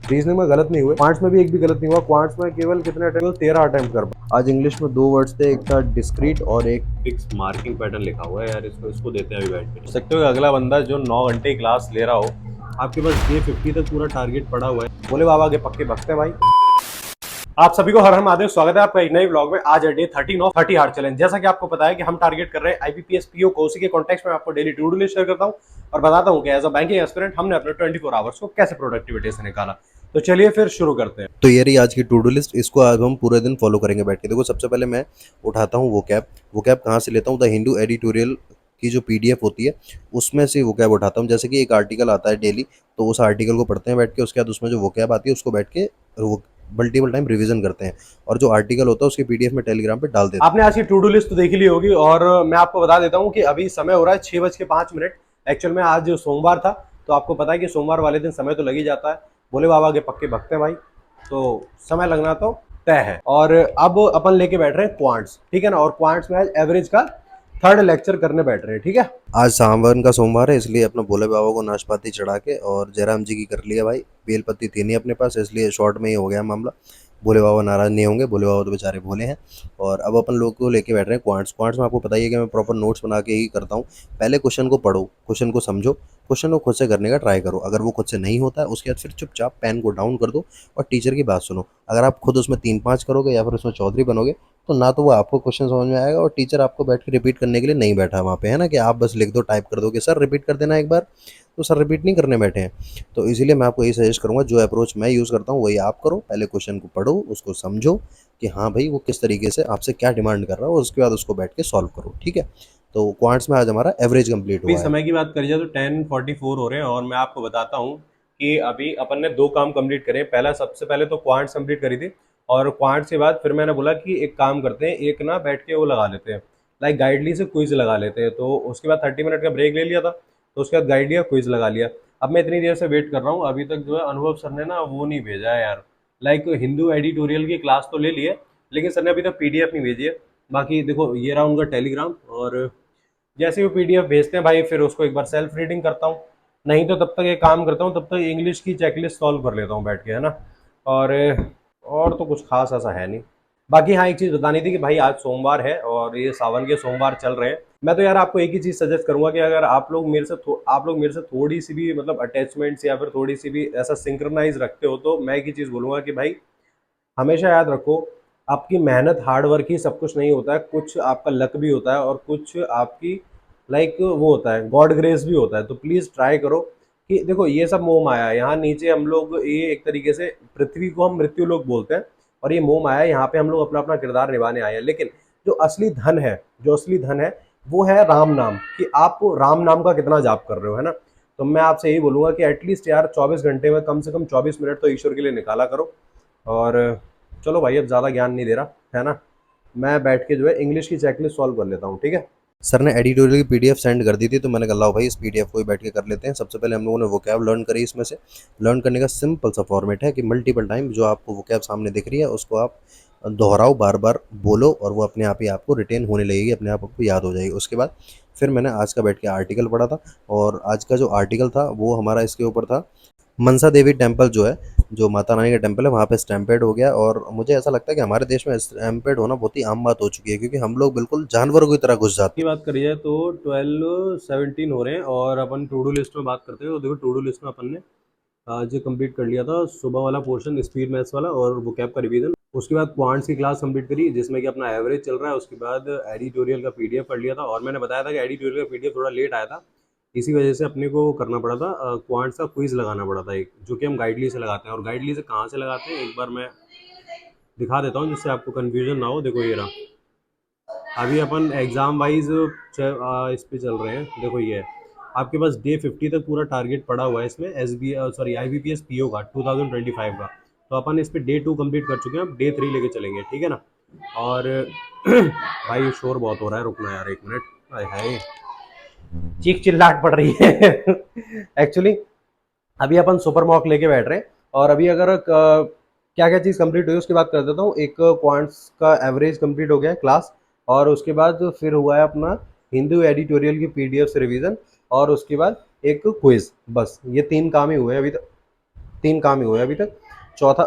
Reasoning में गलत नहीं हुए, क्वांट्स में भी एक भी गलत नहीं हुआ। क्वांट्स में केवल कितने अटेम्प्ट, 13 अटेम्प्ट कर पाए। आज इंग्लिश में दो वर्ड्स थे, एक था डिस्क्रीट और एक फिक्स मार्किंग पैटर्न लिखा हुआ है यार। इसको देते हैं अभी बैठ के। सकते हो कि अगला बंदा जो 9 घंटे की क्लास ले रहा हो, आपके पास डे 50 तक पूरा टारगेट पड़ा हुआ है। बोले बाबा के पक्के भक्त हैं भाई। आप सभी को हर हर महादेव, स्वागत है आपका एक नए व्लॉग में। आज है डे 13 ऑफ 30 हार्ड चैलेंज। जैसा कि आपको पता है कि हम टारगेट कर रहे हैं आईबीपीएस पीओ को, उसी के कॉन्टेक्स्ट में आपको daily to do list share करता हूं और बताता हूं कि एज अ बैंकिंग एस्पिरेंट हमने अपने 24 आवर्स को कैसे प्रोडक्टिविटी से निकाला। तो चलिए फिर शुरू करते हैं। तो ये रही आज की टू डू लिस्ट। इसको आज हम पूरे दिन फॉलो करेंगे बैठ के। देखो, सबसे पहले मैं उठाता हूँ वो कैब कहाँ से लेता हूँ, द हिंदू एडिटोरियल की जो पीडीएफ होती है उसमें से वो कैब उठाता हूँ। जैसे कि एक आर्टिकल आता है डेली, तो उस आर्टिकल को पढ़ते हैं बैठ के। उसके बाद उसमें जो वो कैब आती है उसको बैठ के वो मल्टीपल टाइम रिवीजन करते हैं, और जो आर्टिकल होता है उसके पीडीएफ में टेलीग्राम पे डाल देते हैं। आपने आज की टू डू लिस्ट तो देख ली होगी, और मैं आपको बता देता हूँ कि अभी समय हो रहा है 6:05। एक्चुअल में आज सोमवार था, तो आपको पता है कि सोमवार वाले दिन समय तो लग ही जाता है। भोले बाबा के पक्के भक्त हैं भाई, तो समय लगना तो तय है। और अब अपन लेके बैठ रहे हैं क्वांट्स, ठीक है ना। और क्वांट्स में आज एवरेज का थर्ड लेक्चर करने बैठ रहे हैं, ठीक है। आज सावन का सोमवार है, इसलिए अपने भोले बाबा को नाशपाती चढ़ा के और जयराम जी की कर लिया भाई। बेलपत्ती थी नहीं अपने पास, इसलिए शॉर्ट में ही हो गया मामला। भोले बाबा नाराज नहीं होंगे, भोले बाबा तो बेचारे भोले हैं। और अब अपन लोग को लेके बैठ रहे हैं क्वांट्स में। आपको पता ही है कि मैं प्रॉपर नोट्स बना के ही करता हूँ। पहले क्वेश्चन को पढ़ो, क्वेश्चन को समझो, क्वेश्चन को खुद से करने का ट्राई करो। अगर वो खुद से नहीं होता है, उसके बाद फिर चुपचाप पेन को डाउन कर दो और टीचर की बात सुनो। अगर आप खुद उसमें 3-5 करोगे या फिर उसमें चौधरी बनोगे, तो ना तो वो आपको क्वेश्चन समझ में आएगा, और टीचर आपको बैठ के रिपीट करने के लिए नहीं बैठा वहाँ पे, है ना, कि आप बस लिख दो, टाइप कर दो कि सर रिपीट कर देना एक बार। तो सर रिपीट नहीं करने बैठे हैं। तो इसीलिए मैं आपको यही सजेस्ट करूँगा, जो अप्रोच मैं यूज़ करता हूँ वही आप करो। पहले क्वेश्चन को पढ़ो, उसको समझो कि हाँ भाई वो किस तरीके से आपसे क्या डिमांड कर रहा है, और उसके बाद उसको बैठ के सॉल्व करो, ठीक है। तो क्वांट्स में आज हमारा एवरेज कंप्लीट हुआ है। समय की बात करी जाए तो 10:44 हो रहे हैं, और मैं आपको बताता हूँ कि अभी अपन ने दो काम कंप्लीट करे। पहला, सबसे पहले तो क्वांट्स कंप्लीट करी थी, और क्वांट्स के बाद फिर मैंने बोला कि एक काम करते हैं, एक ना बैठ के वो लगा लेते हैं, लाइक गाइडली से क्विज लगा लेते हैं। तो उसके बाद 30 मिनट का ब्रेक ले लिया था, तो उसके बाद गाइड लिया, क्विज लगा लिया। अब मैं इतनी देर से वेट कर रहा हूँ, अभी तक जो है अनुभव सर ने ना वो नहीं भेजा है यार। लाइक हिंदू एडिटोरियल की क्लास तो ले ली है, लेकिन सर ने अभी तक पीडीएफ नहीं भेजी है। बाकी देखो, ये रहा उनका टेलीग्राम, और जैसे ही वो पीडीएफ भेजते हैं भाई, फिर उसको एक बार सेल्फ रीडिंग करता हूँ। नहीं तो तब तक एक काम करता हूँ, तब तक इंग्लिश की चेकलिस्ट सॉल्व कर लेता हूँ बैठ के, है ना। और तो कुछ खास ऐसा है नहीं। बाकी हाँ, एक चीज़ बतानी थी कि भाई आज सोमवार है और ये सावन के सोमवार चल रहे हैं। मैं तो यार आपको एक ही चीज़ सजेस्ट करूंगा कि अगर आप लोग मेरे से थोड़ी सी भी मतलब अटैचमेंट्स या फिर थोड़ी सी भी ऐसा सिंक्रनाइज रखते हो, तो मैं एक ही चीज़ बोलूंगा कि भाई हमेशा याद रखो, आपकी मेहनत, हार्ड वर्क ही सब कुछ नहीं होता है। कुछ आपका लक भी होता है, और कुछ आपकी लाइक वो होता है, गॉड ग्रेस भी होता है। तो प्लीज़ ट्राई करो कि देखो, ये सब मोह माया है। यहाँ नीचे हम लोग, ये एक तरीके से पृथ्वी को हम मृत्यु लोग बोलते हैं, और ये मोह माया है। यहाँ पे हम लोग अपना अपना किरदार निभाने आए हैं, लेकिन जो असली धन है वो है राम नाम, कि आप राम नाम का कितना जाप कर रहे हो, है ना। तो मैं आपसे यही बोलूंगा कि एटलीस्ट यार 24 घंटे में कम से कम 24 मिनट तो ईश्वर के लिए निकाला करो। और चलो भाई, अब ज़्यादा ज्ञान नहीं दे रहा, है ना। मैं बैठ के जो है इंग्लिश की चेकलिस्ट सॉल्व कर लेता हूँ, ठीक है। सर ने एडिटोरियल की पीडीएफ सेंड कर दी थी, तो मैंने कहा लाओ भाई इस पीडीएफ को ही बैठ के कर लेते हैं। सबसे पहले हम लोगों ने वोकैब लर्न करी। इसमें से लर्न करने का सिंपल सा फॉर्मेट है कि मल्टीपल टाइम जो आपको वोकैब सामने दिख रही है उसको आप दोहराओ, बार बार बोलो, और वो अपने आप ही आपको रिटेन होने लगेगी, अपने आप आपको याद हो जाएगी। उसके बाद फिर मैंने आज का बैठ के आर्टिकल पढ़ा था, और आज का जो आर्टिकल था वो हमारा इसके ऊपर था, मनसा देवी टेम्पल जो है, जो माता रानी का टेम्पल है, वहाँ पे स्टैम्पेड हो गया। और मुझे ऐसा लगता है कि हमारे देश में स्टैम्पेड होना बहुत ही आम बात हो चुकी है, क्योंकि हम लोग बिल्कुल जानवरों की तरह घुस जाते हैं। की बात करी जाए तो 12:17 हो रहे हैं, और अपन टू डू लिस्ट में बात करते हैं। तो देखो, टू डू लिस्ट में अपन ने आज कंप्लीट कर लिया था सुबह वाला पोर्शन, स्पीड मैथ्स वाला और वोकैब का रिवीजन। उसके बाद क्वांट्स की क्लास कंप्लीट करी, जिसमें कि अपना एवरेज चल रहा है। उसके बाद एडिटोरियल का पीडीएफ पढ़ लिया था, और मैंने बताया था कि एडिटोरियल का पीडीएफ थोड़ा लेट आया था, इसी वजह से अपने को करना पड़ा था, क्वांट्स का क्विज लगाना पड़ा था एक, जो कि हम गाइडली से लगाते हैं। और गाइडली से कहाँ से लगाते हैं एक बार मैं दिखा देता हूँ, जिससे आपको कन्फ्यूजन ना हो। देखो ये रहा, अभी अपन एग्जाम वाइज इस पे चल रहे हैं। देखो ये है, आपके पास डे 50 तक पूरा टारगेट पड़ा हुआ है इसमें, आईबीपीएस पीओ का 2025 का। तो अपन इस पे डे 2 कंप्लीट कर चुके हैं, अब डे 3 लेके चलेंगे, ठीक है ना। और भाई शोर बहुत हो रहा है, रुकना यार एक मिनट। हाय हाय, चीख चिल्लाहट पड़ रही है एक्चुअली अभी अपन सुपर मॉक लेके बैठ रहे हैं, और अभी अगर क्या क्या चीज़ कंप्लीट हुई उसकी बात कर देता हूँ। एक क्वांट्स का एवरेज कंप्लीट हो गया है क्लास, और उसके बाद फिर हुआ है अपना हिंदू एडिटोरियल की पीडीएफ से रिवीजन, और उसके बाद एक क्विज। बस ये 3 काम ही हुए हैं अभी तक। 3 काम ही हुए अभी तक। चौथा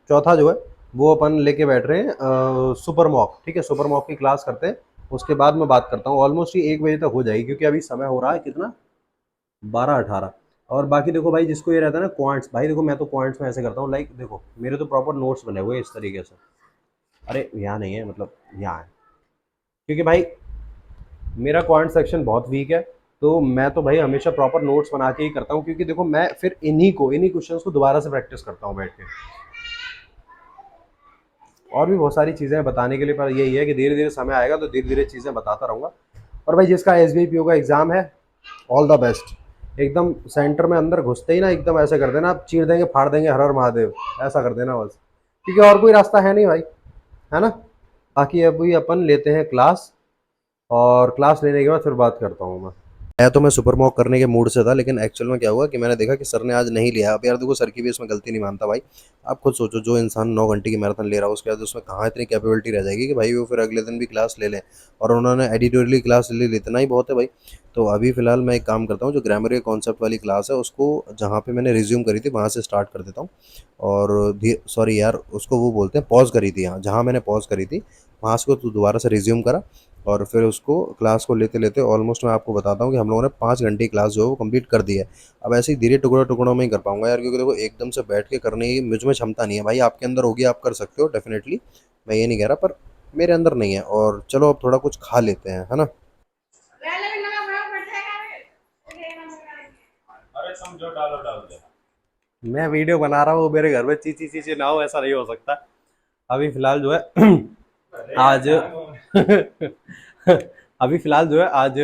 चौथा जो है वो अपन लेके बैठ रहे हैं सुपर मॉक, ठीक है, सुपर मॉक की क्लास करते हैं। उसके बाद मैं बात करता हूँ, ऑलमोस्ट ये 1 बजे तक हो जाएगी क्योंकि अभी समय हो रहा है कितना, 12:18। और बाकी देखो भाई, जिसको ये रहता है ना क्वांट्स, भाई देखो मैं तो क्वांट्स में ऐसे करता हूँ, लाइक देखो मेरे तो प्रॉपर नोट्स बने हुए हैं इस तरीके से। अरे यहाँ नहीं है, मतलब यहाँ है, क्योंकि भाई मेरा क्वांट सेक्शन बहुत वीक है। तो मैं तो भाई हमेशा प्रॉपर नोट्स बना के ही करता हूँ, क्योंकि देखो मैं फिर इन्हीं क्वेश्चंस को दोबारा से प्रैक्टिस करता हूँ बैठ के। और भी बहुत सारी चीज़ें हैं बताने के लिए, पर यही है कि धीरे धीरे समय आएगा तो धीरे धीरे चीज़ें बताता रहूँगा। और भाई जिसका SBI PO का एग्ज़ाम है, ऑल द बेस्ट। एकदम सेंटर में अंदर घुसते ही ना एकदम ऐसे कर देना, आप चीर देंगे फाड़ देंगे, हर हर महादेव, ऐसा कर देना बस, क्योंकि और कोई रास्ता है नहीं भाई, है ना। बाकी अभी अपन लेते हैं क्लास, और क्लास लेने के बाद फिर बात करता हूँ मैं तो मैं सुपर मॉक करने के मूड से था, लेकिन एक्चुअल में क्या हुआ कि मैंने देखा कि सर ने आज नहीं लिया। अब यार देखो, सर की भी इसमें गलती नहीं मानता भाई। आप खुद सोचो, जो इंसान 9 घंटे की मैराथन ले रहा है उसके बाद उसमें कहाँ इतनी कैपेबिलिटी रह जाएगी कि भाई वो फिर अगले दिन भी क्लास ले लें। और उन्होंने एडिटोरियली क्लास ले ली, इतना ही बहुत है भाई। तो अभी फिलहाल मैं एक काम करता हूँ, जो ग्रामर के कॉन्सेप्ट वाली क्लास है उसको जहाँ पे मैंने रिज्यूम करी थी वहाँ से स्टार्ट कर देता हूँ। और सॉरी यार, उसको वो बोलते हैं पॉज करी थी, हाँ जहाँ मैंने पॉज करी थी वहाँ से तो दोबारा से रिज्यूम करा। और फिर उसको क्लास को लेते लेते ऑलमोस्ट मैं आपको बताता हूँ कि हम लोगों ने 5 घंटे की क्लास जो है वो कंप्लीट कर दी है। अब ऐसे ही धीरे टुकड़ों टुकड़ों में ही कर पाऊंगा यार, क्योंकि देखो एकदम से बैठ के करने की मुझ में क्षमता नहीं है भाई। आपके अंदर होगी, आप कर सकते हो डेफिनेटली, मैं ये नहीं कह रहा, पर मेरे अंदर नहीं है। और चलो अब थोड़ा कुछ खा लेते हैं, है ना। अरे तुम जो डालो डाल दे, मैं वीडियो बना रहा हूँ, मेरे घर में चीची चीची ना हो, ऐसा नहीं हो सकता। अभी फिलहाल जो है आज अभी फिलहाल जो है आज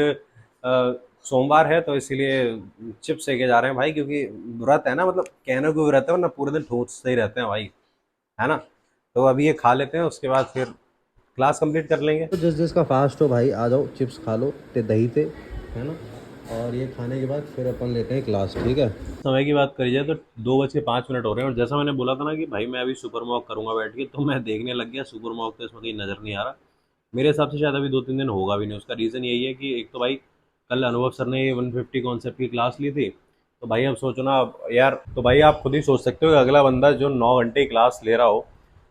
सोमवार है, तो इसीलिए चिप्स लेके जा रहे हैं भाई, क्योंकि व्रत है ना, मतलब कहने को व्रत है वरना पूरे दिन ठोसते ही रहते हैं भाई, है ना। तो अभी ये खा लेते हैं, उसके बाद फिर क्लास कंप्लीट कर लेंगे। तो जिस जिसका फास्ट हो भाई आ जाओ, चिप्स खा लो ते दही थे, है ना। और ये खाने के बाद फिर अपन लेते हैं क्लास, ठीक है। समय की बात करी जाए तो 2:05 हो रहे हैं, और जैसा मैंने बोला था ना कि भाई मैं अभी सुपर मॉक करूंगा बैठ के, तो मैं देखने लग गया सुपर मॉक, तो इसमें कहीं नज़र नहीं आ रहा। मेरे हिसाब से शायद अभी 2-3 दिन होगा भी नहीं। उसका रीज़न यही है कि एक तो भाई कल अनुभव सर ने 150 कॉन्सेप्ट की क्लास ली थी। तो भाई अब सोचो ना, अब यार तो भाई आप खुद ही सोच सकते हो कि अगला बंदा जो 9 घंटे की क्लास ले रहा हो,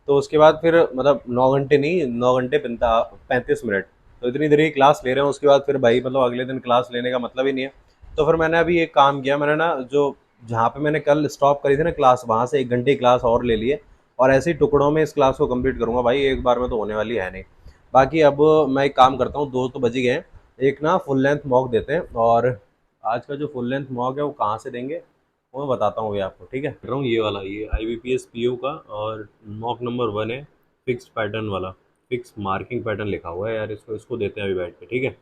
तो उसके बाद फिर मतलब 9 घंटे नहीं, 9 घंटे 35 मिनट, तो इतनी देर की क्लास ले रहे हैं, उसके बाद फिर भाई मतलब अगले दिन क्लास लेने का मतलब ही नहीं है। तो फिर मैंने अभी एक काम किया, मैंने ना जो जहाँ पे मैंने कल स्टॉप करी थी ना क्लास, वहाँ से 1 घंटे की क्लास और ले लिए, और ऐसे ही टुकड़ों में इस क्लास को कंप्लीट करूँगा भाई, एक बार में तो होने वाली है नहीं। बाकी अब मैं एक काम करता हूँ, 2 तो बज ही गए हैं, एक ना फुल लेंथ मॉक देते हैं। और आज का जो फुल लेंथ मॉक है वो कहाँ से देंगे वो मैं बताता हूँ अभी आपको, ठीक है। कर रहा हूँ ये वाला, ये IBPS PO का, और मॉक नंबर 1 है, फिक्स पैटर्न वाला, फिक्स मार्किंग पैटर्न लिखा हुआ है यार, इसको इसको देते हैं अभी बैठ के, ठीक है।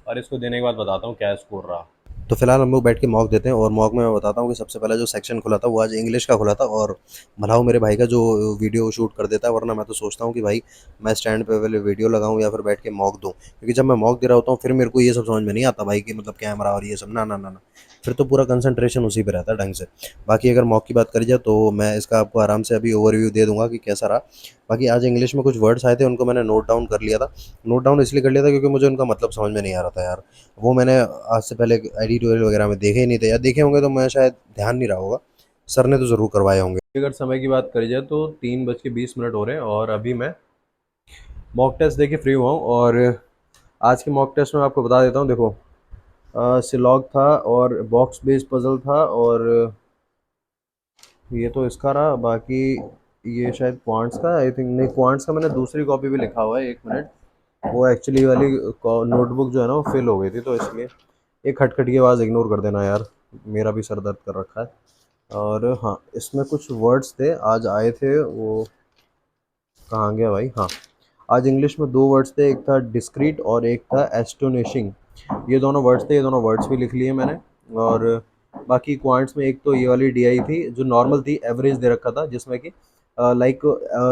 और इसको देने के बाद बताता हूँ क्या स्कोर रहा। तो फिलहाल हम लोग बैठ के मॉक देते हैं, और मॉक में मैं बताता हूँ कि सबसे पहला जो सेक्शन खुला था वो आज इंग्लिश का खुला था। और भला हो मेरे भाई का जो वीडियो शूट कर देता है, वरना मैं तो सोचता हूँ कि भाई मैं स्टैंड पे पहले वीडियो लगाऊँ या फिर बैठ के मॉक दूँ, क्योंकि जब मैं मॉक दे रहा होता हूँ फिर मेरे को ये सब समझ में नहीं आता भाई कि मतलब कैमरा और ये सब, ना ना ना ना, फिर तो पूरा कंसंट्रेशन उसी पे रहता है ढंग से। बाकी अगर मॉक की बात करी जाए तो मैं इसका आपको आराम से अभी ओवरव्यू दे दूंगा कि कैसा रहा। बाकी आज इंग्लिश में कुछ वर्ड्स आए थे, उनको मैंने नोट डाउन कर लिया था। नोट डाउन इसलिए कर लिया था क्योंकि मुझे उनका मतलब समझ में नहीं आ रहा था यार। वो मैंने आज से पहले एडिटोरियल वगैरह में देखे ही नहीं थे, या देखे होंगे तो मैं शायद ध्यान नहीं रहा होगा, सर ने तो ज़रूर करवाए होंगे। अगर समय की बात करी जाए तो 3:20 हो रहे हैं, और अभी मैं मॉक टेस्ट देके फ्री हुआ हूँ। और आज के मॉक टेस्ट में आपको बता देता हूँ, देखो सिलॉग था, और बॉक्स बेस्ड पजल था, और ये तो इसका रहा। बाकी ये शायद क्वांट्स का, आई थिंक, नहीं क्वांट्स का मैंने दूसरी कॉपी भी लिखा हुआ है, 1 मिनट। वो एक्चुअली वाली नोटबुक जो है ना वो फिल हो गई थी, तो इसलिए एक खटखट की आवाज़ इग्नोर कर देना यार, मेरा भी सर दर्द कर रखा है। और हाँ, इसमें कुछ वर्ड्स थे आज आए थे, वो कहाँ गया भाई, हाँ। आज इंग्लिश में 2 वर्ड्स थे, एक था डिस्क्रीट और एक था एस्टोनिशिंग। ये दोनों वर्ड्स थे, ये दोनों वर्ड्स भी लिख लिए मैंने। और बाकी क्वांट्स में एक तो ये वाली DI थी जो नॉर्मल थी, एवरेज दे रखा था, जिसमें कि लाइक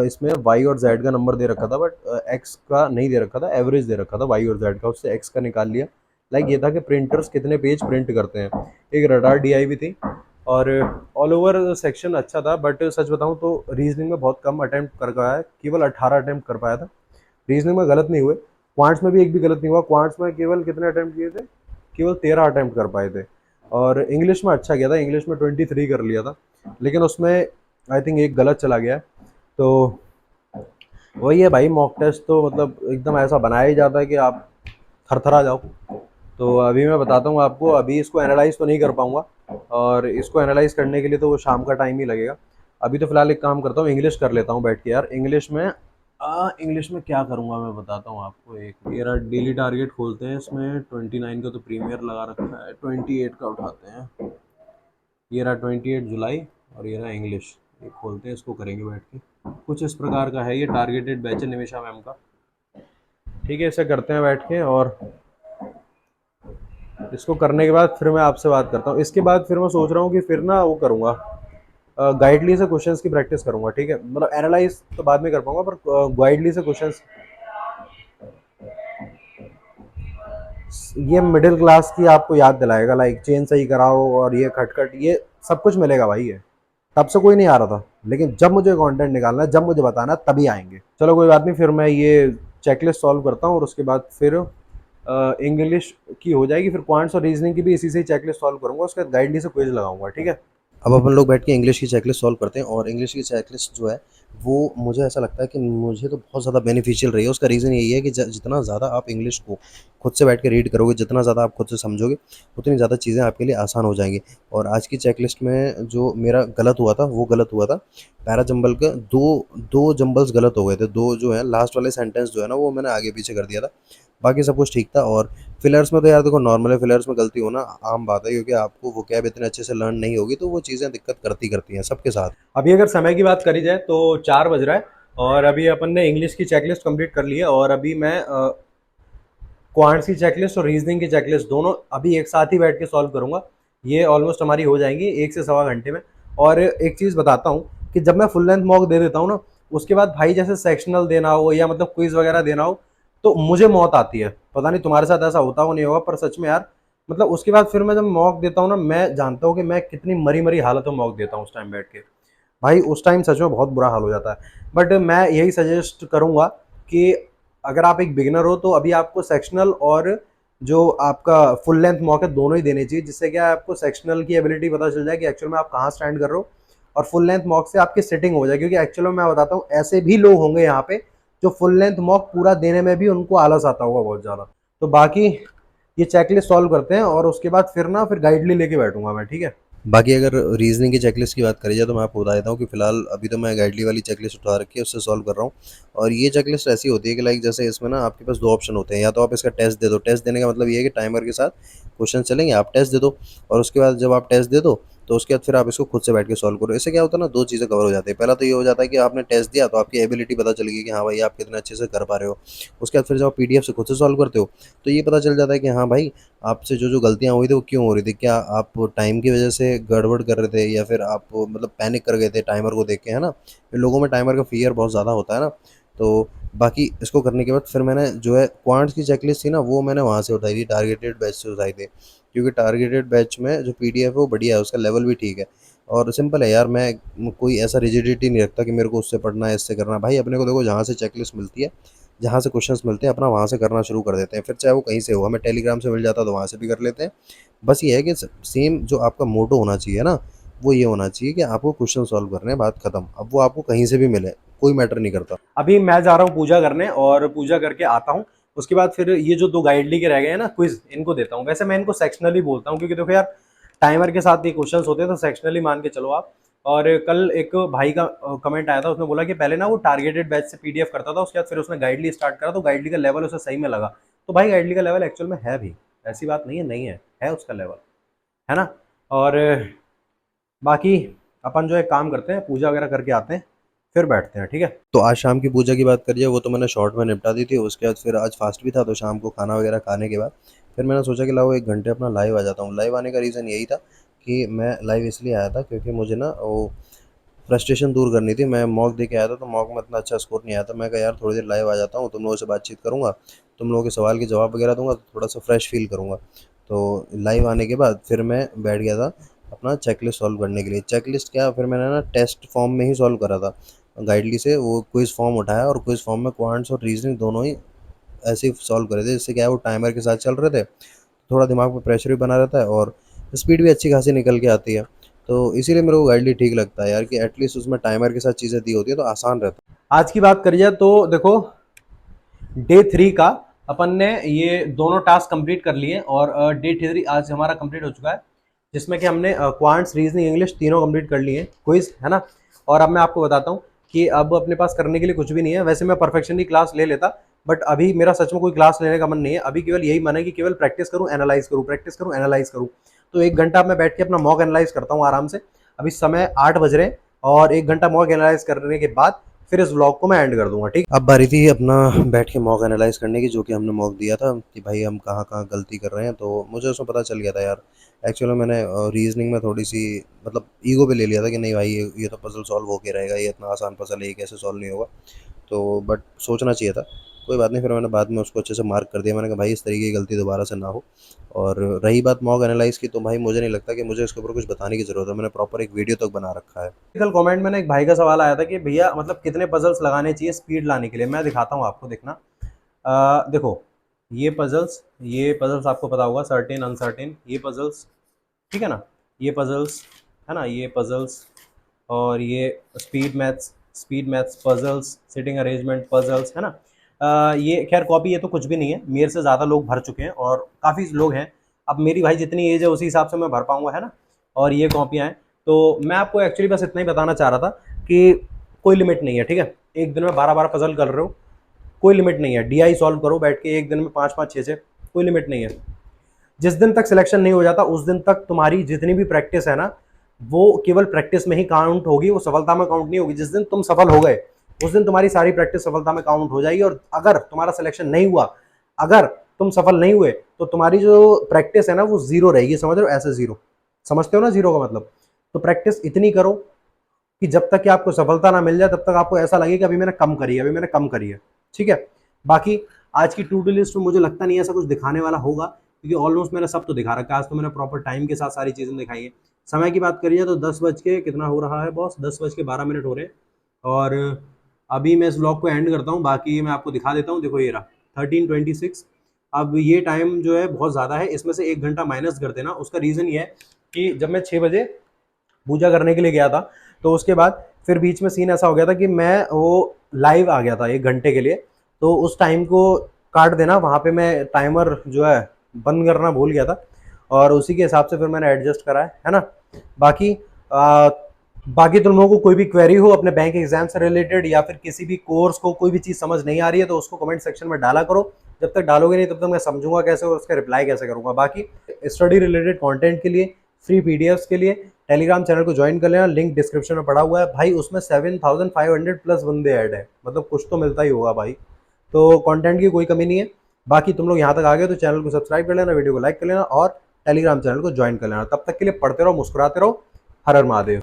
इसमें वाई और जेड का नंबर दे रखा था, बट एक्स का नहीं दे रखा था, एवरेज दे रखा था वाई और जेड का, उससे एक्स का निकाल लिया। लाइक ये था कि प्रिंटर्स कितने पेज प्रिंट करते हैं। एक रडार DI भी थी। और ऑल ओवर सेक्शन अच्छा था, बट सच बताऊं तो रीजनिंग में बहुत कम अटेम्प्ट कर पाया है, केवल 18 अटेम्प्ट कर पाया था। रीजनिंग में गलत नहीं हुए, क्वांट्स में भी एक भी गलत नहीं हुआ। क्वांट्स में केवल कितने अटेम्प्ट किए थे, केवल 13 अटेम्प्ट कर पाए थे। और इंग्लिश में अच्छा गया था, इंग्लिश में 23 कर लिया था, लेकिन उसमें आई थिंक एक गलत चला गया है। तो वही है भाई, मॉक टेस्ट तो मतलब एकदम ऐसा बनाया ही जाता है कि आप थरथरा जाओ। तो अभी मैं बताता हूँ आपको, अभी इसको एनालाइज तो नहीं कर पाऊंगा, और इसको एनालाइज करने के लिए तो वो शाम का टाइम ही लगेगा। अभी तो फिलहाल एक काम करता हूँ, इंग्लिश कर लेता हूँ बैठ के यार। इंग्लिश में क्या करूँगा मैं बताता हूँ आपको। एक मेरा डेली टारगेट खोलते हैं, इसमें 29 का तो प्रीमियर लगा रखा है, 28 का उठाते हैं। ये रहा 28 जुलाई, और ये रहा इंग्लिश। ये खोलते हैं, इसको करेंगे बैठ के। कुछ इस प्रकार का है, ये टारगेटेड बैच है निमिषा मैम का। ठीक है, इसे करते हैं बैठ के, और इसको करने के बाद फिर मैं आपसे बात करता हूँ। इसके बाद फिर मैं सोच रहा हूँ कि फिर ना वो करूँगा, गाइडली से क्वेश्चंस की प्रैक्टिस करूँगा। ठीक है, मतलब एनालाइज तो बाद में कर पाऊंगा, पर गाइडली से क्वेश्चंस। ये मिडिल क्लास की आपको याद दिलाएगा, लाइक चेन सही कराओ और ये खटखट, ये सब कुछ मिलेगा भाई। ये तब से कोई नहीं आ रहा था, लेकिन जब मुझे कंटेंट निकालना है, जब मुझे बताना है, तभी आएंगे। चलो कोई बात नहीं, फिर मैं ये चेकलिस्ट सॉल्व करता हूँ, और उसके बाद फिर इंग्लिश की हो जाएगी, फिर क्वांट्स और रीजनिंग की भी इसी से चेकलिस्ट सॉल्व करूंगा, उसके बाद गाइडली से क्विज लगाऊंगा। ठीक है, अब अपन लोग बैठ के इंग्लिश की चेकलिस्ट सॉल्व करते हैं। और इंग्लिश की चेकलिस्ट जो है, वो मुझे ऐसा लगता है कि मुझे तो बहुत ज़्यादा बेनिफिशियल रही है। उसका रीज़न यही है कि जितना ज़्यादा आप इंग्लिश को खुद से बैठ के रीड करोगे, जितना ज़्यादा आप खुद से समझोगे, उतनी ज़्यादा चीज़ें आपके लिए आसान हो जाएंगी। और आज की चेकलिस्ट में जो मेरा गलत हुआ था, वो गलत हुआ था पैरा जंबल का। दो दो जंबल्स गलत हो गए थे, दो जो है लास्ट वाले सेंटेंस जो है ना, वो मैंने आगे पीछे कर दिया था। बाकी सब कुछ ठीक था। और फिलर्स में तो यार देखो, नॉर्मल है, फिलर्स में गलती होना आम बात है, क्योंकि आपको वो कैब इतने अच्छे से लर्न नहीं होगी, तो वो चीज़ें दिक्कत करती करती हैं सबके साथ। अभी अगर समय की बात करी जाए तो 4 बज रहा है, और अभी अपन ने इंग्लिश की चेकलिस्ट कंप्लीट कर ली है, और अभी मैं क्वांट्स की चेकलिस्ट और रीजनिंग की चेकलिस्ट दोनों अभी एक साथ ही बैठ के सॉल्व करूंगा। ये ऑलमोस्ट हमारी हो जाएंगी 1 से 1.25 घंटे में। और एक चीज़ बताता हूँ कि जब मैं फुल लेंथ मॉक दे देता हूँ ना, उसके बाद भाई जैसे सेक्शनल देना हो या मतलब क्विज वगैरह देना हो, तो मुझे मौत आती है। पता नहीं तुम्हारे साथ ऐसा होता हो नहीं होगा, पर सच में यार, मतलब उसके बाद फिर मैं जब मॉक देता हूँ ना, मैं जानता हूँ कि मैं कितनी मरी मरी हालत में मॉक देता हूँ उस टाइम बैठ के। भाई उस टाइम सच में बहुत बुरा हाल हो जाता है। बट मैं यही सजेस्ट करूंगा कि अगर आप एक बिगिनर हो, तो अभी आपको सेक्शनल और जो आपका फुल लेंथ मॉक है, दोनों ही देने चाहिए, जिससे क्या है, आपको सेक्शनल की एबिलिटी पता चल जाए कि एक्चुअल में आप कहाँ स्टैंड कर रहे हो, और फुल लेंथ मॉक से आपकी सेटिंग हो जाए। क्योंकि एक्चुअल में मैं बताता हूँ, ऐसे भी लोग होंगे यहाँ पे जो फुल लेंथ मॉक पूरा देने में भी उनको आलस आता होगा बहुत ज़्यादा। तो बाकी ये चेकलिस्ट सॉल्व करते हैं, और उसके बाद फिर गाइडली लेके बैठूंगा मैं। ठीक है, बाकी अगर रीजनिंग की चेकलिस्ट की बात करी जाए, तो मैं आपको बता देता हूँ कि फिलहाल अभी तो मैं गाइडली वाली चेकलिस्ट उठा रखी है, उससे सॉल्व कर रहा हूँ। और ये चेकलिस्ट ऐसी होती है कि लाइक जैसे इसमें ना आपके पास दो ऑप्शन होते हैं, या तो आप इसका टेस्ट दे दो। टेस्ट देने का मतलब ये है कि टाइमर के साथ क्वेश्चन चलेंगे, आप टेस्ट दे दो, और उसके बाद जब आप टेस्ट दे दो, तो उसके बाद फिर आप इसको खुद से बैठ के सॉल्व करो। इससे क्या होता है ना, दो चीज़ें कवर हो जाती है। पहला तो ये हो जाता है कि आपने टेस्ट दिया, तो आपकी एबिलिटी पता चल गई कि हाँ भाई, आप कितने अच्छे से कर पा रहे हो। उसके बाद फिर जब आप पीडीएफ से खुद से सॉल्व करते हो, तो ये पता चल जाता है कि हाँ भाई, आपसे जो जो गलतियाँ हुई थी वो क्यों हो रही थी। क्या आप टाइम की वजह से गड़बड़ कर रहे थे, या फिर आप मतलब पैनिक कर गए थे टाइमर को देख के, है ना। फिर लोगों में टाइमर का फियर बहुत ज़्यादा होता है ना। तो बाकी इसको करने के बाद फिर मैंने जो है क्वांट्स की चेकलिस्ट थी ना, वो मैंने वहाँ से उठाई थी, टारगेटेड बैच से उठाई थी। क्योंकि टारगेटेड बैच में जो पीडीएफ है वो बढ़िया है, उसका लेवल भी ठीक है, और सिंपल है यार। मैं कोई ऐसा रिजिडिटी नहीं रखता कि मेरे को उससे पढ़ना है, इससे करना है। भाई अपने को देखो, जहाँ से चेकलिस्ट मिलती है, जहाँ से क्वेश्चंस मिलते हैं, अपना वहाँ से करना शुरू कर देते हैं। फिर चाहे वो कहीं से हो, हमें टेलीग्राम से मिल जाता है तो वहाँ से भी कर लेते हैं। बस ये है कि सेम जो आपका मोटो होना चाहिए ना, वो ये होना चाहिए कि आपको क्वेश्चन सॉल्व करने हैं, बात खत्म। अब वो आपको कहीं से भी मिले, कोई मैटर नहीं करता। अभी मैं जा रहा हूँ पूजा करने, और पूजा करके आता हूँ। उसके बाद फिर ये जो दो गाइडली के रह गए हैं ना क्विज, इनको देता हूँ। वैसे मैं इनको सेक्शनली बोलता हूँ, क्योंकि देखो यार, टाइमर के साथ ये क्वेश्चंस होते हैं, तो सेक्शनली मान के चलो आप। और कल एक भाई का कमेंट आया था, उसने बोला कि पहले ना वो टारगेटेड बैच से पीडीएफ करता था, उसके बाद फिर उसने गाइडली स्टार्ट करा, तो गाइडली का लेवल उसे सही में लगा। तो भाई गाइडली का लेवल एक्चुअल में है भी, ऐसी बात नहीं है, नहीं है उसका लेवल, है ना। और बाकी अपन जो एक काम करते हैं, पूजा वगैरह करके आते हैं, फिर बैठते हैं। ठीक है, तो आज शाम की पूजा की बात करिए, वो तो मैंने शॉर्ट में निपटा दी थी। उसके बाद फिर आज फास्ट भी था, तो शाम को खाना वगैरह खाने के बाद फिर मैंने सोचा कि लाओ 1 घंटे अपना लाइव आ जाता हूँ। लाइव आने का रीज़न यही था कि मैं लाइव इसलिए आया था क्योंकि मुझे ना वो फ्रस्ट्रेशन दूर करनी थी। मैं मॉक दे के आया था, तो मॉक में इतना अच्छा स्कोर नहीं आया था। मैं कहा यार, थोड़ी देर लाइव आ जाता हूँ, तुम लोगों से बातचीत करूँगा, तुम लोगों के सवाल के जवाब वगैरह दूंगा, तो थोड़ा सा फ्रेश फील करूँगा। तो लाइव आने के बाद फिर मैं बैठ गया था अपना चेकलिस्ट सॉल्व करने के लिए। चेकलिस्ट क्या, फिर मैंने ना टेस्ट फॉर्म में ही सॉल्व करा था। गाइडली से वो क्विज फॉर्म उठाया, और क्विज फॉर्म में क्वांट्स और रीजनिंग दोनों ही ऐसे ही सॉल्व करे थे, जिससे क्या है, वो टाइमर के साथ चल रहे थे। थोड़ा दिमाग पे प्रेशर भी बना रहता है, और स्पीड भी अच्छी खासी निकल के आती है। तो इसीलिए मेरे को गाइडली ठीक लगता है यार कि एटलीस्ट उसमें टाइमर के साथ चीज़ें दी होती है तो आसान रहता है। आज की बात करिए तो देखो, डे 3 का अपन ने ये दोनों टास्क कंप्लीट कर लिए और डे 3 आज हमारा कंप्लीट हो चुका है, जिसमें कि हमने क्वांट्स, रीजनिंग, इंग्लिश तीनों कंप्लीट कर लिए हैं, क्विज है ना। और अब मैं आपको बताता हूँ कि अब अपने पास करने के लिए कुछ भी नहीं है। वैसे मैं परफेक्शन की क्लास ले लेता, बट अभी मेरा सच में कोई क्लास लेने का मन नहीं है। अभी केवल यही मन है कि केवल प्रैक्टिस करूँ, एनालाइज करूँ, प्रैक्टिस करूँ, एनालाइज करूँ। तो 1 घंटा मैं बैठ के अपना मॉक एनालाइज करता हूँ आराम से। अभी समय 8 बज रहे हैं और 1 घंटा मॉक एनालाइज करने के बाद फिर इस व्लॉग को मैं एंड कर दूंगा। ठीक, अब बारी थी अपना बैठ के मॉक एनालाइज करने की, जो कि हमने मॉक दिया था कि भाई हम कहाँ कहाँ गलती कर रहे हैं। तो मुझे उसमें पता चल गया था यार, एक्चुअली मैंने रीजनिंग में थोड़ी सी मतलब ईगो पे ले लिया था कि नहीं भाई ये तो पजल सॉल्व होके रहेगा, ये इतना आसान पजल है, ये कैसे सॉल्व नहीं होगा। तो बट सोचना चाहिए था, कोई बात नहीं। फिर मैंने बाद में उसको अच्छे से मार्क कर दिया, मैंने कहा भाई इस तरीके की गलती दोबारा से ना हो। और रही बात मॉक एनालाइज की, तो भाई मुझे नहीं लगता कि मुझे इसके ऊपर कुछ बताने की ज़रूरत है, मैंने प्रॉपर एक वीडियो तक बना रखा है। कल कमेंट में ना एक भाई का सवाल आया था कि भैया मतलब कितने पजल्स लगाने चाहिए स्पीड लाने के लिए। मैं दिखाता हूँ आपको, देखना। देखो, ये पजल्स आपको पता होगा, सर्टेन, अनसर्टेन, ये पजल्स, ठीक है ना, ये पजल्स, है ना, ये पजल्स, और ये speed maths puzzles, sitting arrangement puzzles, है ना। ये खैर कॉपी, ये तो कुछ भी नहीं है, मेरे से ज़्यादा लोग भर चुके हैं और काफ़ी लोग हैं। अब मेरी भाई जितनी एज है उसी हिसाब से मैं भर पाऊंगा, है ना। और ये कॉपियाँ हैं। तो मैं आपको एक्चुअली बस इतना ही बताना चाह रहा था कि कोई लिमिट नहीं है, ठीक है। एक दिन में 12-12 पजल कर रहे हो, कोई लिमिट नहीं है। डीआई सॉल्व करो बैठ के एक दिन में 5-5, 6-6, कोई लिमिट नहीं है। जिस दिन तक सिलेक्शन नहीं हो जाता उस दिन तक तुम्हारी जितनी भी प्रैक्टिस है ना, वो केवल प्रैक्टिस में ही काउंट होगी, वो सफलता में काउंट नहीं होगी। जिस दिन तुम सफल हो गए उस दिन तुम्हारी सारी प्रैक्टिस सफलता में काउंट हो जाएगी। और अगर तुम्हारा सिलेक्शन नहीं हुआ, अगर तुम सफल नहीं हुए, तो तुम्हारी जो प्रैक्टिस है ना वो जीरो रहेगी, समझ रहे हो, ऐसे जीरो। समझते हो ना जीरो का मतलब। तो प्रैक्टिस इतनी करो कि जब तक कि आपको सफलता ना मिल जाए तब तक आपको ऐसा लगे कि अभी मैंने कम करी है, अभी मैंने कम करी है, ठीक है। बाकी आज की टू डू लिस्ट में मुझे लगता नहीं ऐसा कुछ दिखाने वाला होगा, क्योंकि ऑलमोस्ट मैंने सब तो दिखा रखा है। आज तो मैंने प्रॉपर टाइम के साथ सारी चीज़ें दिखाई हैं। समय की बात करिए तो 10 बज के कितना हो रहा है बॉस, 10 बज के 12 मिनट हो रहे हैं। और अभी मैं इस ब्लॉग को एंड करता हूँ। बाकी मैं आपको दिखा देता हूँ, देखो ये रहा 13:26। अब ये टाइम जो है बहुत ज़्यादा है, इसमें से 1 घंटा माइनस कर देना। उसका रीज़न ये है कि जब मैं 6 बजे पूजा करने के लिए गया था, तो उसके बाद फिर बीच में सीन ऐसा हो गया था कि मैं वो लाइव आ गया था 1 घंटे के लिए। तो उस टाइम को काट देना, वहाँ पे मैं टाइमर जो है बंद करना भूल गया था, और उसी के हिसाब से फिर मैंने एडजस्ट करा है ना। बाकी आ, बाकी तुम लोगों को कोई भी क्वेरी हो अपने बैंक एग्जाम से रिलेटेड, या फिर किसी भी कोर्स को कोई भी चीज़ समझ नहीं आ रही है, तो उसको कमेंट सेक्शन में डाला करो। जब तक डालोगे नहीं तब तक मैं समझूंगा कैसे और उसका रिप्लाई कैसे करूंगा। बाकी स्टडी रिलेटेड कंटेंट के लिए, फ्री पीडीएफ्स के लिए टेलीग्राम चैनल को ज्वाइन कर लेना, लिंक डिस्क्रिप्शन में पड़ा हुआ है भाई। उसमें 7500 प्लस बंदे ऐड है, मतलब कुछ तो मिलता ही होगा भाई। तो कंटेंट की कोई कमी नहीं है। बाकी तुम लोग यहाँ तक आ गए तो चैनल को सब्सक्राइब कर लेना, वीडियो को लाइक कर लेना और टेलीग्राम चैनल को ज्वाइन कर लेना। तब तक के लिए पढ़ते रहो, मुस्कुराते रहो। हर हर महादेव।